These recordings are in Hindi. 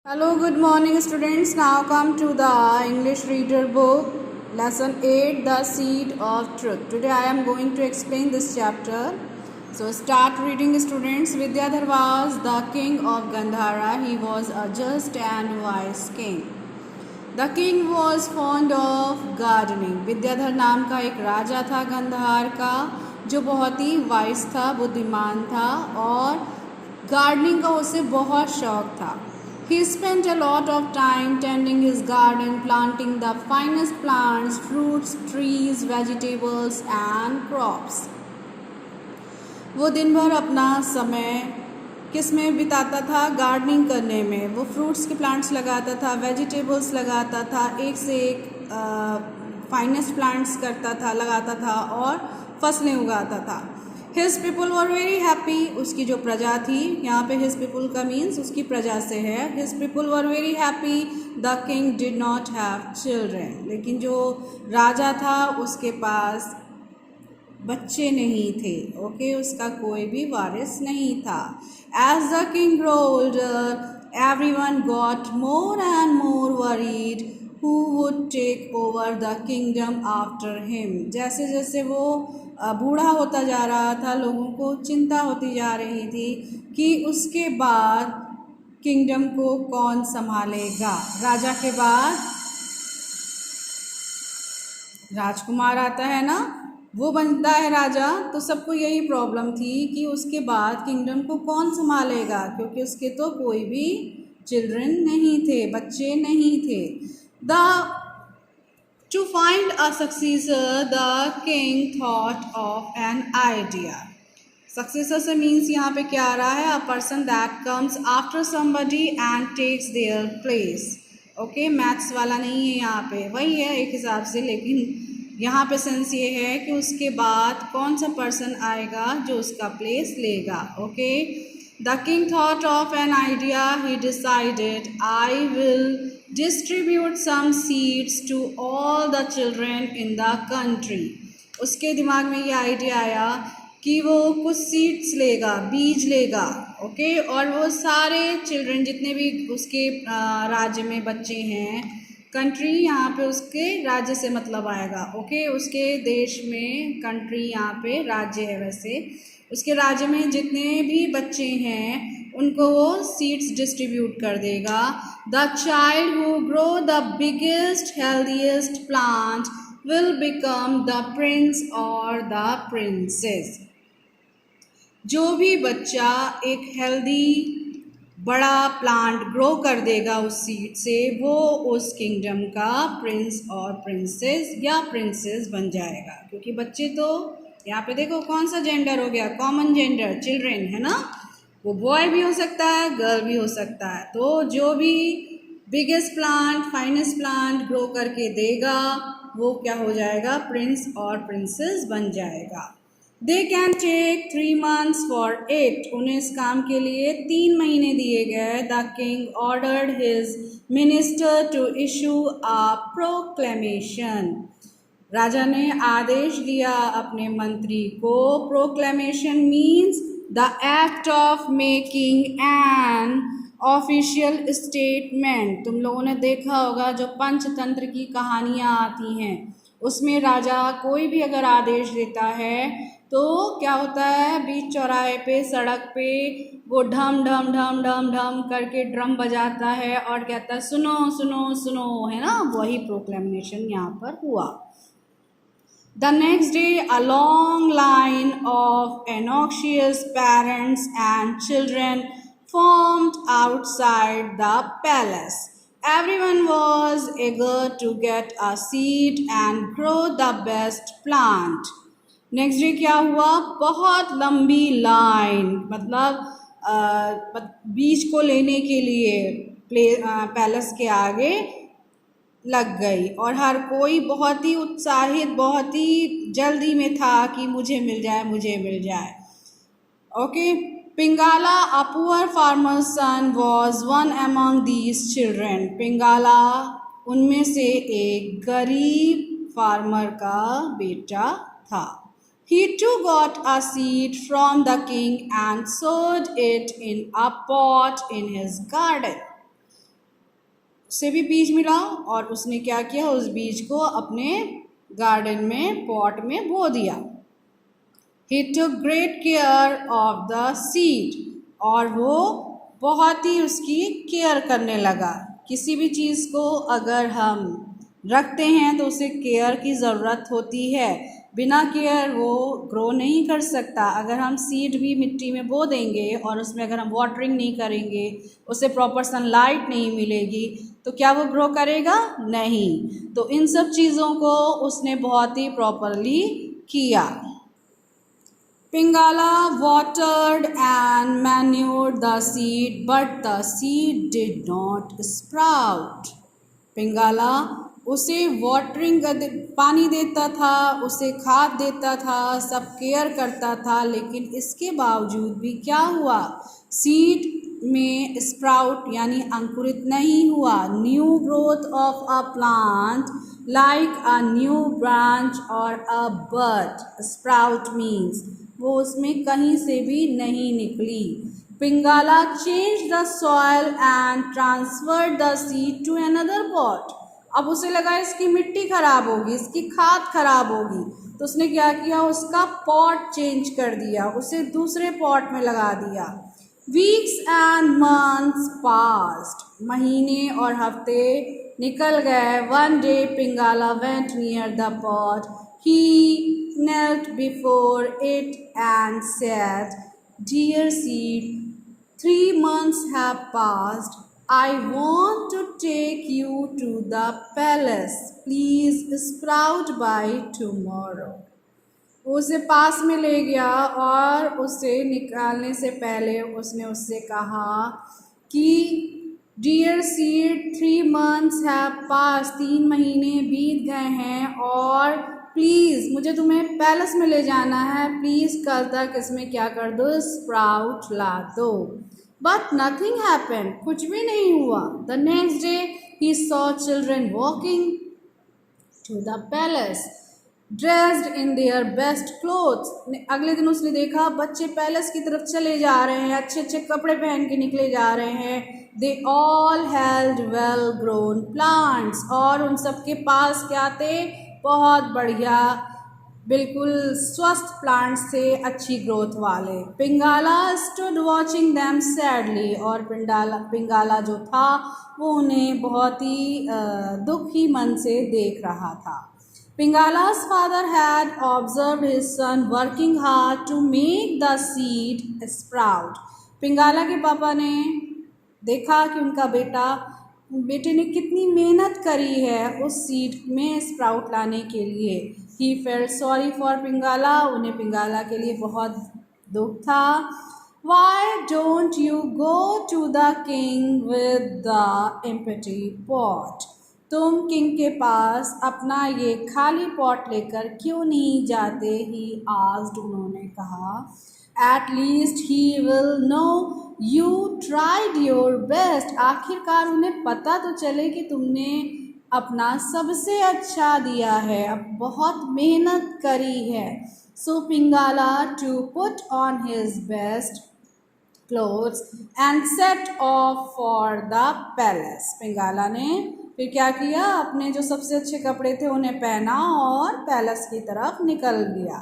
Hello, good morning students. Now come to the English reader book, lesson 8, The Seed of Truth. Today I am going to explain this chapter. So start reading students. Vidyadhar was the king of Gandhara. He was a just and wise king. The king was fond of gardening. Vidyadhar नाम का एक राजा था गंधार का जो बहुत ही वाइस था, बुद्धिमान था और गार्डनिंग का उसे बहुत शौक था. He spent a lot of time tending his garden, planting the finest plants, fruits, trees, vegetables and crops. वो दिन भर अपना समय किस में बिताता था? गार्डनिंग करने में. वो फ्रूट्स के प्लांट्स लगाता था, वेजिटेबल्स लगाता था, एक से एक फाइनेस्ट प्लांट्स करता था, लगाता था और फसलें उगाता था. His people were very happy. उसकी जो प्रजा थी, यहाँ पे हिज पीपल का मीन्स उसकी प्रजा से है. His people were very happy. The king did not have children. लेकिन जो राजा था उसके पास बच्चे नहीं थे. ओके, उसका कोई भी वारिस नहीं था. As the king grow older everyone got more and more worried who would take over the kingdom after him. जैसे जैसे वो बूढ़ा होता जा रहा था, लोगों को चिंता होती जा रही थी कि उसके बाद किंगडम को कौन संभालेगा. राजा के बाद राजकुमार आता है ना, वो बनता है राजा. तो सबको यही प्रॉब्लम थी कि उसके बाद किंगडम को कौन संभालेगा, क्योंकि उसके तो कोई भी चिल्ड्रन नहीं थे, बच्चे नहीं थे. To find a successor, the king thought of an idea. Successor से means यहाँ पे क्या आ रहा है? A person that comes after somebody and takes their place. Okay, maths वाला नहीं है यहाँ पे, वही है एक हिसाब से, लेकिन यहाँ पे सेंस ये है कि उसके बाद कौन सा पर्सन आएगा जो उसका प्लेस लेगा. Okay, The king thought of an idea. He decided, I will distribute some seeds to all the children in the country. उसके दिमाग में ये आइडिया आया कि वो कुछ सीड्स लेगा, बीज लेगा. ओके, और वो सारे चिल्ड्रन जितने भी उसके राज्य में बच्चे हैं, कंट्री यहाँ पे उसके राज्य से मतलब आएगा. ओके, उसके देश में कंट्री यहाँ पे राज्य है. वैसे उसके राज्य में जितने भी बच्चे हैं उनको वो सीड्स डिस्ट्रीब्यूट कर देगा. The child who grow the biggest healthiest plant will become the Prince और द प्रिंसेस. जो भी बच्चा एक हेल्दी बड़ा प्लांट ग्रो कर देगा उस सीड से, वो उस किंगडम का प्रिंस और प्रिंसेस या प्रिंसेस बन जाएगा. क्योंकि बच्चे तो यहाँ पे देखो कौन सा जेंडर हो गया, कॉमन जेंडर, चिल्ड्रेन है ना. वो बॉय भी हो सकता है, गर्ल भी हो सकता है. तो जो भी biggest plant, finest plant grow करके देगा वो क्या हो जाएगा? प्रिंस और प्रिंसेस बन जाएगा. They can take 3 months for it. उन्हें इस काम के लिए 3 महीने दिए गए. The king ordered his minister to issue a proclamation. राजा ने आदेश दिया अपने मंत्री को. Proclamation means the act of making an official statement. तुम लोगों ने देखा होगा जो पंचतंत्र की कहानियाँ आती हैं, उसमें राजा कोई भी अगर आदेश देता है तो क्या होता है, बीच चौराहे पे, सड़क पे वो ढम ढम ढम ढम ढम करके ड्रम बजाता है और कहता है सुनो सुनो सुनो, है ना. वही प्रोक्लेमेशन यहाँ पर हुआ. The next day, a long line of anxious parents and children formed outside the palace. Everyone was eager to get a seed and grow the best plant. Next day क्या हुआ? बहुत लंबी लाइन, मतलब बीज को लेने के लिए पैलेस के आगे लग गई और हर कोई बहुत ही उत्साहित, बहुत ही जल्दी में था कि मुझे मिल जाए, मुझे मिल जाए. Okay, Pingala, a poor farmer's son, was one among these children. Pingala उनमें से एक गरीब फार्मर का बेटा था. He too got a seed from the king and sowed it in a pot in his garden. उसे भी बीज मिला और उसने क्या किया, उस बीज को अपने गार्डन में पॉट में बो दिया। He took great care of the seed, और वो बहुत ही उसकी केयर करने लगा। किसी भी चीज़ को अगर हम रखते हैं तो उसे केयर की ज़रूरत होती है, बिना केयर वो ग्रो नहीं कर सकता। अगर हम सीड भी मिट्टी में बो देंगे और उसमें अगर हम वाटरिंग नहीं करेंगे, उसे प्रॉपर सनलाइट नहीं मिलेगी, तो क्या वो ग्रो करेगा? नहीं। तो इन सब चीज़ों को उसने बहुत ही प्रॉपरली किया। Pingala watered and manured the seed, but the seed did not sprout. पिंगाला उसे वाटरिंग पानी देता था, उसे खाद देता था, सब केयर करता था, लेकिन इसके बावजूद भी क्या हुआ, सीड में स्प्राउट यानी अंकुरित नहीं हुआ। New growth of a plant like a new branch और अ बड स्प्राउट मीन्स वो उसमें कहीं से भी नहीं निकली। Pingala change the soil and transferred the seed to another pot. अब उसे लगा इसकी मिट्टी खराब होगी, इसकी खाद खराब होगी, तो उसने क्या किया, उसका पॉट चेंज कर दिया, उसे दूसरे पॉट में लगा दिया। वीक्स एंड मंथ्स पास्ड, महीने और हफ्ते निकल गए। One day Pingala went near the pot, he knelt before it and said, "Dear seed, 3 months have passed. I want to take you to the palace. Please sprout by tomorrow." उसे पास में ले गया और उसे निकालने से पहले उसने उससे कहा कि dear seed, 3 months have pass, 3 महीने बीत गए हैं और प्लीज़ मुझे तुम्हें पैलेस में ले जाना है, प्लीज़ कल तक इसमें क्या कर दो, स्प्राउट ला दो। बट नथिंग हैपेंड, कुछ भी नहीं हुआ। The next day he saw children walking to the palace dressed in their best clothes. अगले दिन उसने देखा बच्चे पैलेस की तरफ चले जा रहे हैं, अच्छे अच्छे कपड़े पहन के निकले जा रहे हैं। They all held well grown plants, और उन सब के पास क्या थे, बहुत बढ़िया बिल्कुल स्वस्थ प्लांट्स थे, अच्छी ग्रोथ वाले। पिंगाला स्टूड वॉचिंग दैम सैडली, और पिंगाला जो था वो उन्हें बहुत ही दुखी मन से देख रहा था। Pingala's father had observed his son working hard to make the seed sprout. पिंगाला के पापा ने देखा कि उनका बेटे ने कितनी मेहनत करी है उस सीड में स्प्राउट लाने के लिए। He felt sorry for पिंगाला, उन्हें पिंगाला के लिए बहुत दुख था। Why don't you go to the king with the empty pot? तुम किंग के पास अपना ये खाली पॉट लेकर क्यों नहीं जाते? ही आस्क्ड, उन्होंने कहा। At least he will know you tried your best, आखिरकार उन्हें पता तो चले कि तुमने अपना सबसे अच्छा दिया है, अब बहुत मेहनत करी है। So Pingala to put on his best clothes and set off for the palace. Pingala ने फिर क्या किया, अपने जो सबसे अच्छे कपड़े थे उन्हें पहना और पैलेस की तरफ निकल गया।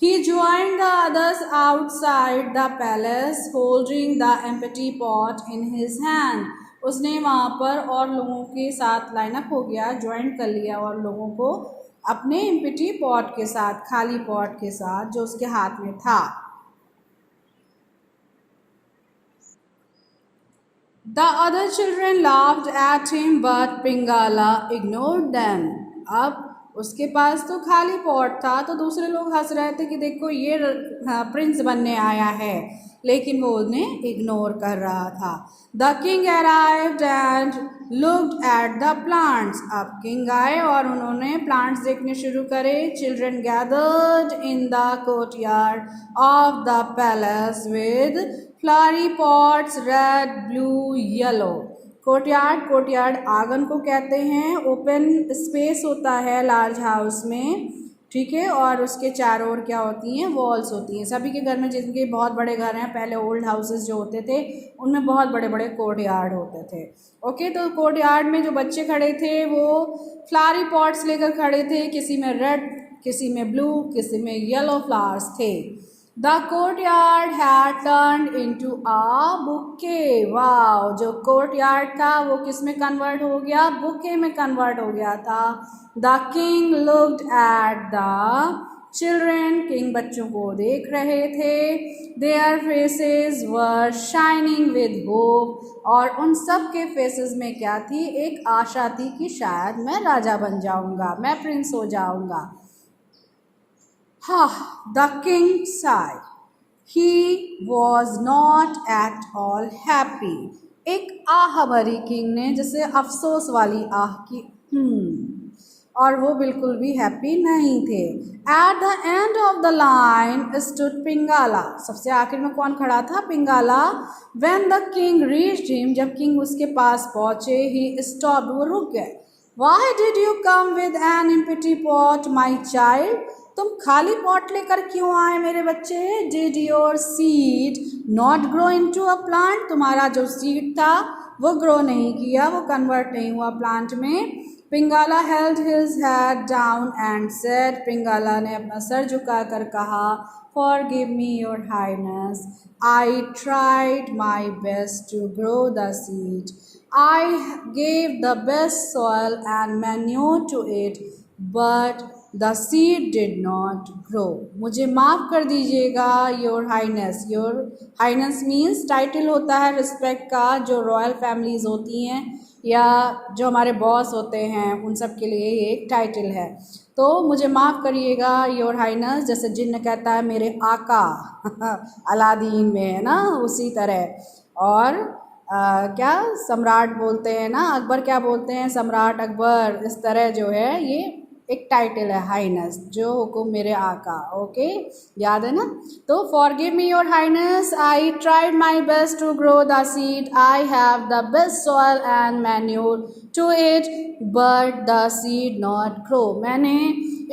He joined the others outside the palace holding the empty pot in his hand. उसने वहाँ पर और लोगों के साथ लाइनअप हो गया, ज्वाइन कर लिया और लोगों को अपने एम्प्टी पॉट के साथ, खाली पॉट के साथ जो उसके हाथ में था। The other children laughed at him, but Pingala ignored them. अब उसके पास तो खाली पॉट था, तो दूसरे लोग हंस रहे थे कि देखो ये प्रिंस बनने आया है, लेकिन वो उन्हें इग्नोर कर रहा था। The king arrived and looked at the plants. अब किंग आए और उन्होंने प्लांट्स देखने शुरू करे। Children gathered in the courtyard of the palace with flowery pots red blue yellow. Courtyard आंगन को कहते हैं, ओपन स्पेस होता है लार्ज हाउस में, ठीक है, और उसके चारों ओर क्या होती हैं, वॉल्स होती हैं। सभी के घर में, जिनके बहुत बड़े घर हैं, पहले ओल्ड हाउसेस जो होते थे उनमें बहुत बड़े बड़े कोर्ट यार्ड होते थे। ओके, तो कोर्ट यार्ड में जो बच्चे खड़े थे वो फ्लावरी पॉट्स लेकर खड़े थे, किसी में रेड, किसी में ब्लू, किसी में येलो फ्लावर्स थे। The court yard had turned into a bouquet. Wow, जो कोर्ट यार्ड था वो किस में कन्वर्ट हो गया, बुके में कन्वर्ट हो गया था। The king looked at the children, king बच्चों को देख रहे थे। Their faces were shining with hope, और उन सब के फेसेस में क्या थी, एक आशा थी कि शायद मैं राजा बन जाऊंगा, मैं प्रिंस हो जाऊंगा। The king sighed. He was not at all happy. एक आह भरी किंग ने, जैसे अफसोस वाली आह की, और वो बिल्कुल भी हैप्पी नहीं थे। At the end of the line stood पिंगाला। सबसे आखिर में कौन खड़ा था, पिंगाला। When the king reached him, जब किंग उसके पास पहुंचे, he stopped, वो रुक गए। Why did you come with an empty pot, my child? तुम खाली पॉट लेकर क्यों आए मेरे बच्चे? Did your seed not grow into a plant? तुम्हारा जो सीड था वो ग्रो नहीं किया, वो कन्वर्ट नहीं हुआ प्लांट में। पिंगाला held his head down and said, पिंगाला ने अपना सर झुकाकर कहा, Forgive me, your highness. I tried my best to grow the seed. I gave the best soil and manure to it, but the seed did not grow. मुझे माफ़ कर दीजिएगा, your highness. Your highness means title होता है रिस्पेक्ट का, जो रॉयल फैमिलीज़ होती हैं या जो हमारे बॉस होते हैं उन सब के लिए ये एक टाइटल है। तो मुझे माफ़ करिएगा योर हाइनेस, जैसे जिन्न कहता है मेरे आका अलादीन में, है ना, उसी तरह। और क्या सम्राट बोलते हैं ना, अकबर क्या बोलते हैं, सम्राट अकबर, इस तरह जो है ये एक टाइटल है हाइनेस, जो हुकुम मेरे आका। ओके, याद है ना। तो forgive me your highness, I tried my best to grow the seed, I have the best soil and manure to it, but the seed not grow. मैंने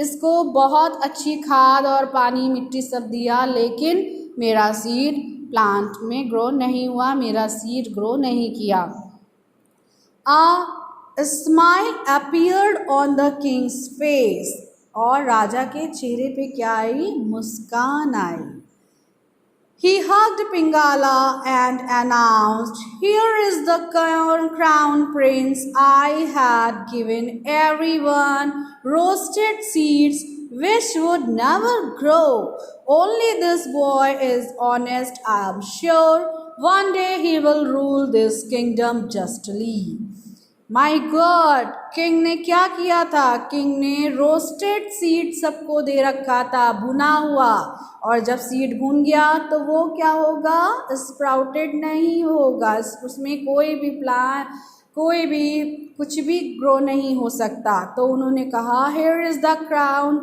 इसको बहुत अच्छी खाद और पानी, मिट्टी सब दिया, लेकिन मेरा सीड प्लांट में ग्रो नहीं हुआ, मेरा सीड ग्रो नहीं किया। A smile appeared on the king's face, और राजा के चेहरे पे क्या आई, मुस्कान आई। He hugged Pingala and announced, Here is the crown prince. I had given everyone roasted seeds which would never grow. Only this boy is honest, I am sure. One day he will rule this kingdom justly. My God, king ने क्या किया था, किंग ने रोस्टेड सीड सबको दे रखा था, भुना हुआ, और जब सीड भुन गया तो वो क्या होगा, स्प्राउटेड नहीं होगा, उसमें कोई भी प्लांट, कोई भी कुछ भी ग्रो नहीं हो सकता। तो उन्होंने कहा, here is the crown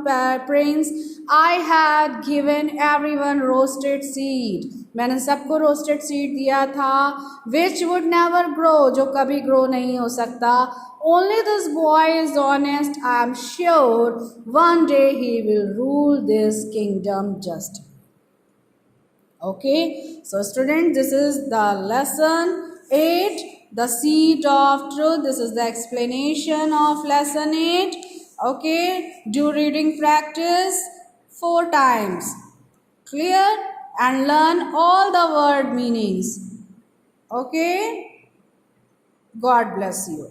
Prince, I had given everyone roasted seed, मैंने सबको रोस्टेड सीड दिया था, विच वुड नेवर ग्रो, जो कभी ग्रो नहीं हो सकता। Only this boy is honest, I am sure one day he will rule this kingdom just. Okay, so student, this is the lesson 8, the seed of truth. This is the explanation of lesson 8. Okay, do reading practice 4 times. Clear? And learn all the word meanings. Okay, God bless you.